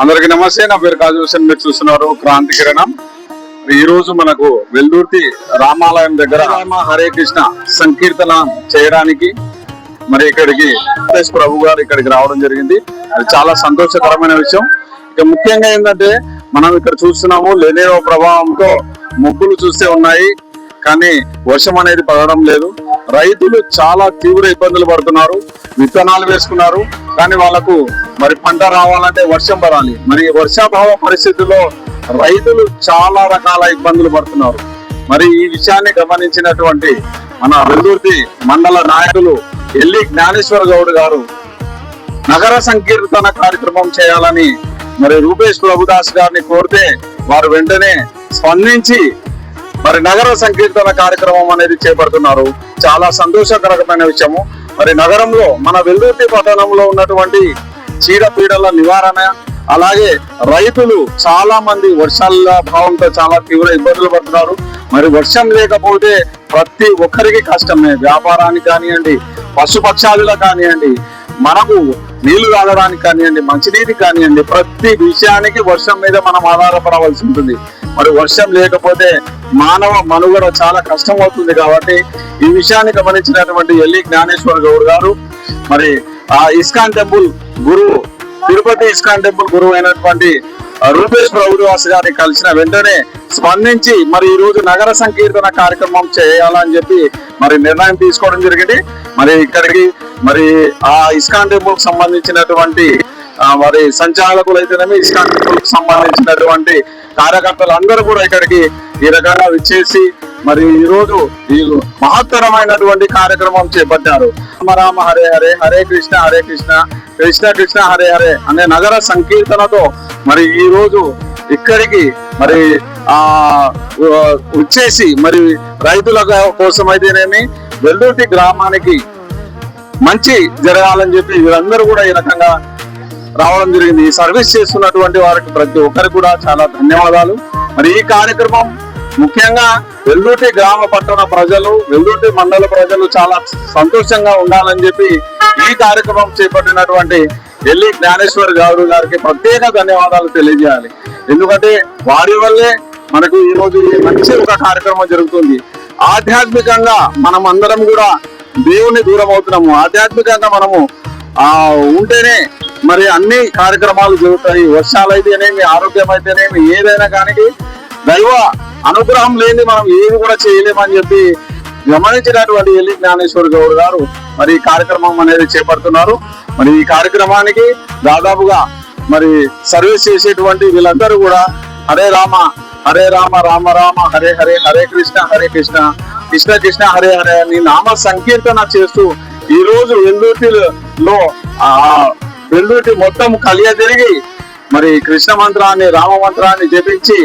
అందరికి నమస్తే. నా పేరు కాజు హుసేన్. మీరు చూస్తున్నారు క్రాంతి కిరణం. ఈ రోజు మనకు వెల్దుర్తి రామాలయం దగ్గర రామ హరే కృష్ణ సంకీర్తన చేయడానికి మరి ఇక్కడికి ప్రభు గారు ఇక్కడికి రావడం జరిగింది. అది చాలా సంతోషకరమైన విషయం. ఇక ముఖ్యంగా ఏంటంటే మనం ఇక్కడ చూస్తున్నాము లెనినో ప్రభావంతో మబ్బులు చూస్తే ఉన్నాయి, కానీ వర్షం అనేది పడడం లేదు. రైతులు చాలా తీవ్ర ఇబ్బందులు పడుతున్నారు. విత్తనాలు వేసుకున్నారు, కానీ వాళ్ళకు మరి పంట రావాలంటే వర్షం పడాలి. మరి వర్షాభావ పరిస్థితుల్లో రైతులు చాలా రకాల ఇబ్బందులు పడుతున్నారు. మరి ఈ విషయాన్ని గమనించినటువంటి మన వెల్దుర్తి మండల నాయకులు ఎల్లి జ్ఞానేశ్వర గౌడ్ గారు నగర సంకీర్తన కార్యక్రమం చేయాలని మరి రూపేష్ ప్రభుదాస్ గారిని కోరితే వారు వెంటనే స్పందించి మరి నగర సంకీర్తన కార్యక్రమం అనేది చేపడుతున్నారు. చాలా సంతోషకరమైన విషయము. మరి నగరంలో మన వెల్దుర్తి పట్టణంలో ఉన్నటువంటి చీడపీడల నివారణ, అలాగే రైతులు చాలా మంది వర్షాల భావంతో చాలా తీవ్ర ఇబ్బందులు పడుతున్నారు. మరి వర్షం లేకపోతే ప్రతి ఒక్కరికి కష్టమే. వ్యాపారానికి కానివ్వండి, పశుపక్షాదులకు కానివ్వండి, మనకు నీళ్లు తాగడానికి కానివ్వండి, మంచినీటికి కానివ్వండి, ప్రతి విషయానికి వర్షం మీద మనం ఆధారపడవలసి ఉంటుంది. మరి వర్షం లేకపోతే మానవ మనుగడ చాలా కష్టం అవుతుంది. కాబట్టి ఈ విషయాన్ని గమనించినటువంటి ఎల్లి జ్ఞానేశ్వర గౌడ్ గారు మరి ఆ ఇస్కాన్ టెంపుల్ గురువు, తిరుపతి ఇస్కాన్ టెంపుల్ గురువు అయినటువంటి రూపేష్ ప్రభుదాస్ గారిని కలిసిన వెంటనే స్పందించి మరి ఈ రోజు నగర సంకీర్తన కార్యక్రమం చేయాలని చెప్పి మరి నిర్ణయం తీసుకోవడం జరిగింది. మరి ఇక్కడికి మరి ఆ ఇస్కాన్ టెంపుల్ కు సంబంధించినటువంటి మరి సంచాలకులు అయితేనేమి, ఇస్కాన్ టెంపుల్ కు సంబంధించినటువంటి కార్యకర్తలు అందరూ కూడా ఇక్కడికి ఈ రకంగా విచ్చేసి మరి ఈ రోజు ఈ మహత్తరమైనటువంటి కార్యక్రమం చేపట్టారు. రామ రామ హరే హరే, హరే కృష్ణ కృష్ణ కృష్ణ హరే హరే అనే నగర సంకీర్తనతో మరి ఈ రోజు ఇక్కడికి మరి వచ్చేసి మరి రైతుల కోసం అయితేనేమి, వెల్దుర్తి గ్రామానికి మంచి జరగాలని చెప్పి వీరందరూ కూడా ఈ రకంగా రావడం జరిగింది. ఈ సర్వీస్ చేస్తున్నటువంటి వారికి ప్రతి ఒక్కరికి కూడా చాలా ధన్యవాదాలు. మరి ఈ కార్యక్రమం ముఖ్యంగా వెల్దుర్తి గ్రామ పట్టణ ప్రజలు, వెల్దుర్తి మండల ప్రజలు చాలా సంతోషంగా ఉండాలని చెప్పి ఈ కార్యక్రమం చేపట్టినటువంటి ఎల్లి జ్ఞానేశ్వర్ గౌడ్ గారికి ప్రత్యేక ధన్యవాదాలు తెలియజేయాలి. ఎందుకంటే వారి వల్లే మనకు ఈ రోజు మంచి ఒక కార్యక్రమం జరుగుతుంది. ఆధ్యాత్మికంగా మనం అందరం కూడా దేవుని దూరం అవుతున్నాము. ఆధ్యాత్మికంగా మనము ఉంటేనే మరి అన్ని కార్యక్రమాలు జరుగుతాయి. వర్షాలు అయితేనేమి, ఆరోగ్యం అయితేనేమి, ఏదైనా కానీ దైవ అనుగ్రహం లేని మనం ఏది కూడా చేయలేమని చెప్పి గమనించినటువంటి ఎల్లి జ్ఞానేశ్వర గౌడ్ గారు మరి ఈ కార్యక్రమం అనేది చేపడుతున్నారు. మరి ఈ కార్యక్రమానికి దాదాపుగా మరి సర్వీస్ చేసేటువంటి వీళ్ళందరూ కూడా హరే రామ రామ రామ హరే హరే, హరే కృష్ణ కృష్ణ కృష్ణ హరే హరే అని నామ సంకీర్తన చేస్తూ ఈ రోజు వెల్దుర్తిలో వెల్దుర్తి మొత్తం కలియ తిరిగి మరి కృష్ణ మంత్రాన్ని, రామ మంత్రాన్ని జపించి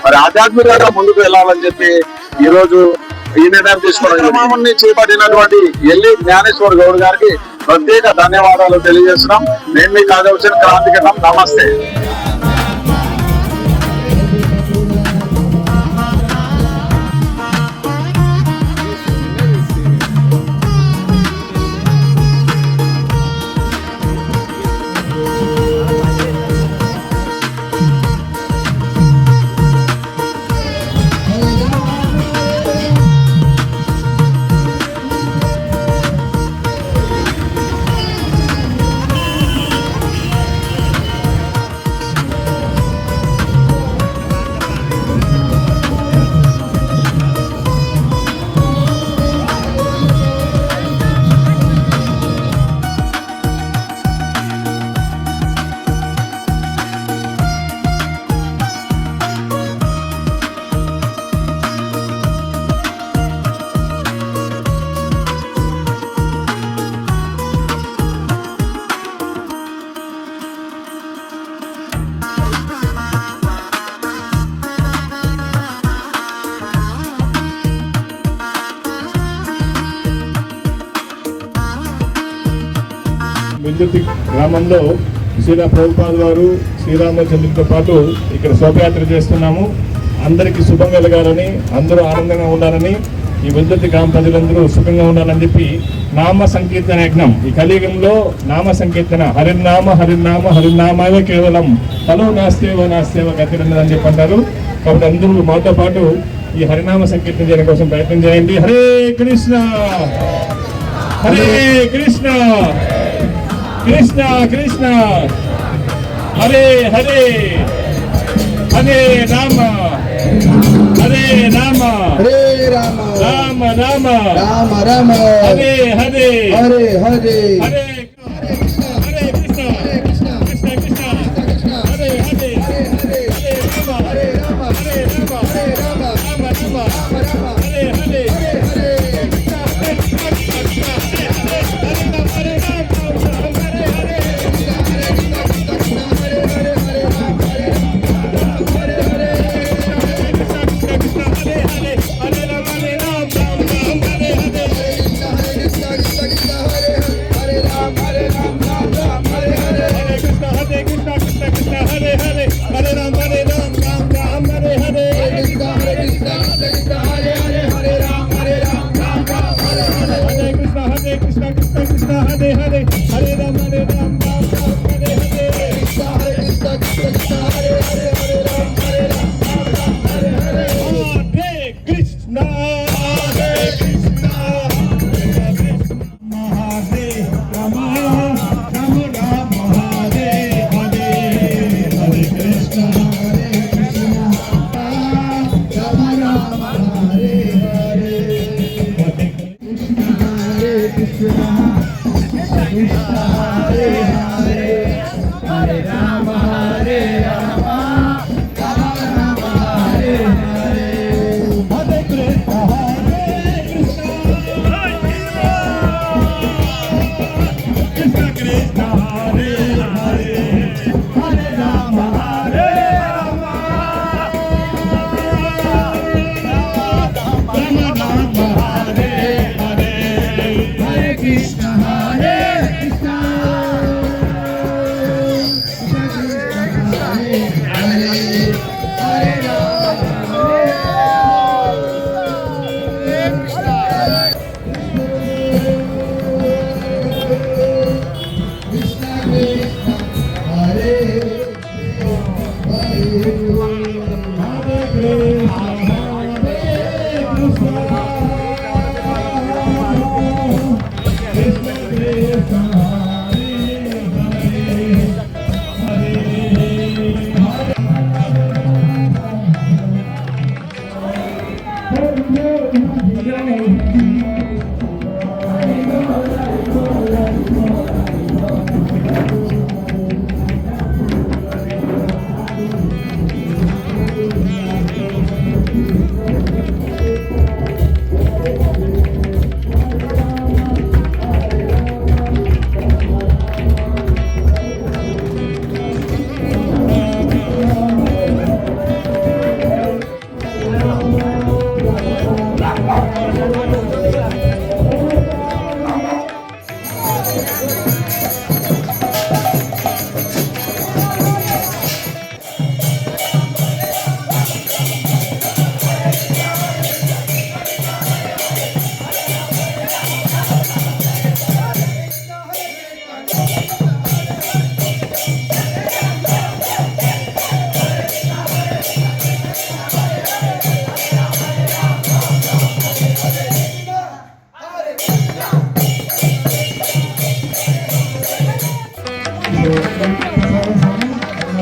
మరి ఆధ్యాత్మికంగా ముందుకు వెళ్ళాలని చెప్పి ఈ రోజు ఈ నిర్ణయం తీసుకోవడం చేపట్టినటువంటి ఎల్లి జ్ఞానేశ్వర్ గౌడ్ గారికి ప్రత్యేక ధన్యవాదాలు తెలియజేస్తున్నాం. నేను మీ కాజు హుసేన్, క్రాంతి కిరణం. నమస్తే. వెల్దుర్తి గ్రామంలో శ్రీరా ప్రభుపాద్ వారు, శ్రీరామచంద్రుడితో పాటు ఇక్కడ శోభయాత్ర చేస్తున్నాము. అందరికీ శుభం కలగాలని, అందరూ ఆనందంగా ఉండాలని, ఈ వెల్దుర్తి గ్రామ ప్రజలందరూ సుఖంగా ఉండాలని చెప్పి నామ సంకీర్తన యజ్ఞం. ఈ కలియుగంలో నామ సంకీర్తన, హరినామ హరినామ హరినామాలే కేవలం ఫలో నాస్తేవ నాస్తేవ గతిరన్నదని చెప్పి అంటారు. కాబట్టి అందరూ మాతో పాటు ఈ హరినామ సంకీర్తన చేయడం కోసం ప్రయత్నం చేయండి. హరే కృష్ణ హరే కృష్ణ కృష్ణ కృష్ణ హరే హరే హరే రామ హరే రామ హరే రామ రామ రామ రామ రామ హరే హరే హరే హరే హరే హరే కృష్ణ కృష్ణ కృష్ణ హరే హరే హరే రామ హరే రామ హరే రామ రామ రామ హరే హరే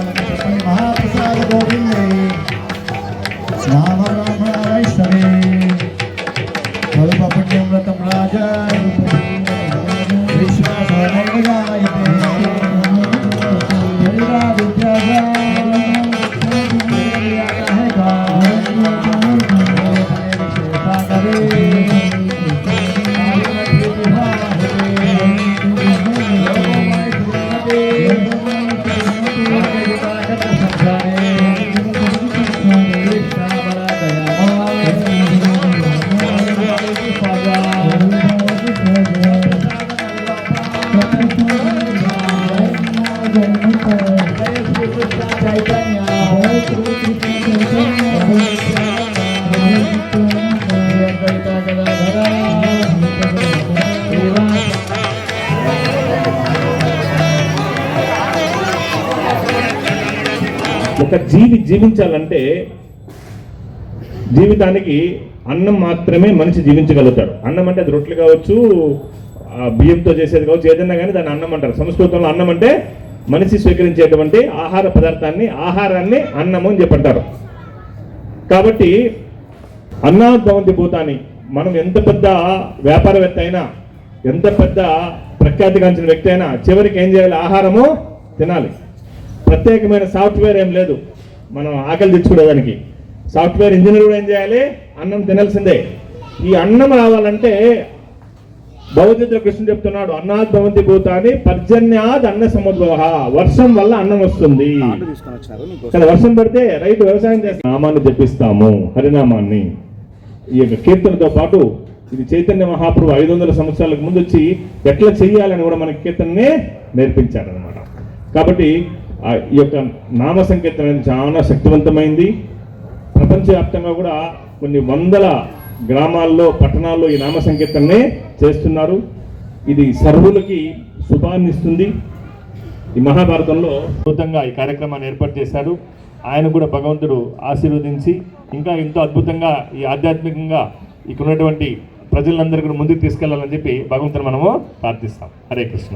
महाप्रसाद गोविंदे राम राम वैष्णवे स्वरूपपुण्यमृतं राजा विश्वासनैवजायते ఒక జీవి జీవించాలంటే జీవితానికి అన్నం మాత్రమే మనిషి జీవించగలుగుతాడు. అన్నం అంటే అది రొట్టెలు కావచ్చు, బియ్యంతో చేసేది కావచ్చు, ఏదైనా కానీ దాన్ని అన్నం అంటారు. సంస్కృతంలో అన్నం అంటే మనిషి స్వీకరించేటువంటి ఆహార పదార్థాన్ని, ఆహారాన్ని అన్నము అని చెప్పంటారు. కాబట్టి అన్నాత్ భవంతి భూతాని, మనం ఎంత పెద్ద వ్యాపారవేత్త అయినా, ఎంత పెద్ద ప్రఖ్యాతిగాంచిన వ్యక్తి అయినా చివరికి ఏం చేయాలి? ఆహారము తినాలి. ప్రత్యేకమైన సాఫ్ట్వేర్ ఏం లేదు మనం ఆకలి తెచ్చుకునేదానికి. సాఫ్ట్వేర్ ఇంజనీర్ కూడా ఏం చేయాలి? అన్నం తినాల్సిందే. ఈ అన్నం రావాలంటే భగవద్గీత కృష్ణుడు చెప్తున్నాడు, అన్నాత్ భవంతి భూతాని పర్జన్యాద్ అన్న సముద్భవ, వర్షం వల్ల అన్నం వస్తుంది కదా. వర్షం పడితే రైతు వ్యవసాయం చేస్తాం. నామాన్ని జపిస్తాము, హరినామాన్ని. ఈ యొక్క కీర్తనతో పాటు ఇది చైతన్య మహాప్రభు 500 సంవత్సరాలకు ముందు వచ్చి ఎట్లా చెయ్యాలని కూడా మనకి కీర్తననే నేర్పించారనమాట. కాబట్టి ఈ యొక్క నామ సంకీర్తన అనేది చాలా శక్తివంతమైంది. ప్రపంచవ్యాప్తంగా కూడా కొన్ని వందల గ్రామాల్లో, పట్టణాల్లో ఈ నామ సంకీర్తననే చేస్తున్నారు. ఇది సర్వులకి శుభాన్ని ఇస్తుంది. ఈ మహాభారతంలో అద్భుతంగా ఈ కార్యక్రమాన్ని ఏర్పాటు చేశారు. ఆయన కూడా భగవంతుడు ఆశీర్వదించి ఇంకా ఎంతో అద్భుతంగా ఈ ఆధ్యాత్మికంగా ఇక్కడ ఉన్నటువంటి ప్రజలందరూ కూడా ముందుకు తీసుకెళ్లాలని చెప్పి భగవంతుని మనము ప్రార్థిస్తాం. హరే కృష్ణ.